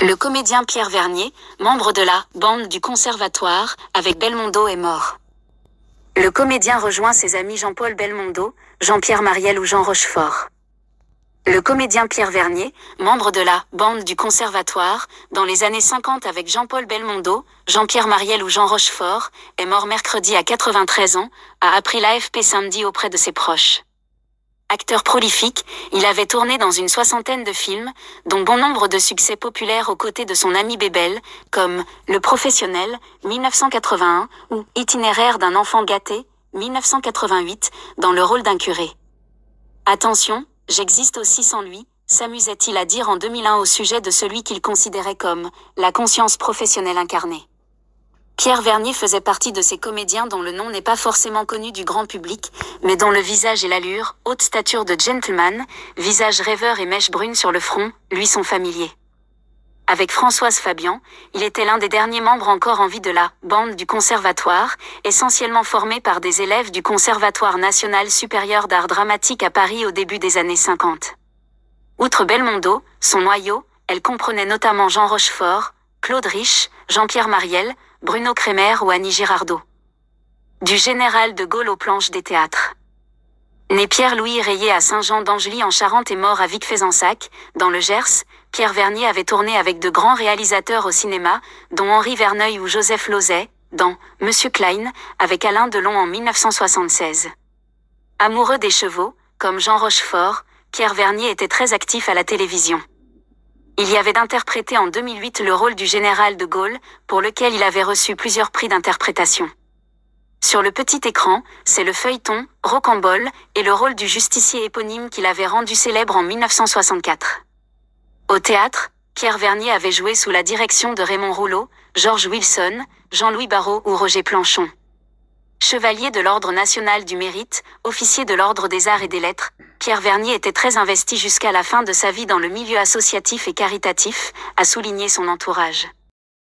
Le comédien Pierre Vernier, membre de la bande du Conservatoire, avec Belmondo est mort. Le comédien rejoint ses amis Jean-Paul Belmondo, Jean-Pierre Mariel ou Jean Rochefort. Le comédien Pierre Vernier, membre de la bande du Conservatoire, dans les années 50 avec Jean-Paul Belmondo, Jean-Pierre Mariel ou Jean Rochefort, est mort mercredi à 93 ans, a appris l'AFP samedi auprès de ses proches. Acteur prolifique, il avait tourné dans une soixantaine de films, dont bon nombre de succès populaires aux côtés de son ami Bébel, comme Le Professionnel, 1981, ou Itinéraire d'un enfant gâté, 1988, dans le rôle d'un curé. Attention, j'existe aussi sans lui, s'amusait-il à dire en 2001 au sujet de celui qu'il considérait comme la conscience professionnelle incarnée. Pierre Vernier faisait partie de ces comédiens dont le nom n'est pas forcément connu du grand public, mais dont le visage et l'allure, haute stature de gentleman, visage rêveur et mèche brune sur le front, lui sont familiers. Avec Françoise Fabian, il était l'un des derniers membres encore en vie de la bande du Conservatoire, essentiellement formé par des élèves du Conservatoire national supérieur d'art dramatique à Paris au début des années 50. Outre Belmondo, son noyau, elle comprenait notamment Jean Rochefort, Claude Rich, Jean-Pierre Mariel, Bruno Kremer ou Annie Girardot. Du général de Gaulle aux planches des théâtres. Né Pierre-Louis Rayé à Saint-Jean-d'Angely en Charente et mort à Vic-Fezensac, dans le Gers, Pierre Vernier avait tourné avec de grands réalisateurs au cinéma, dont Henri Verneuil ou Joseph Losey, dans Monsieur Klein, avec Alain Delon en 1976. Amoureux des chevaux, comme Jean Rochefort, Pierre Vernier était très actif à la télévision. Il y avait interprété en 2008 le rôle du général de Gaulle, pour lequel il avait reçu plusieurs prix d'interprétation. Sur le petit écran, c'est le feuilleton, Rocambole, et le rôle du justicier éponyme qu'il avait rendu célèbre en 1964. Au théâtre, Pierre Vernier avait joué sous la direction de Raymond Rouleau, George Wilson, Jean-Louis Barrault ou Roger Planchon. Chevalier de l'Ordre national du mérite, officier de l'Ordre des arts et des lettres, Pierre Vernier était très investi jusqu'à la fin de sa vie dans le milieu associatif et caritatif, a souligné son entourage.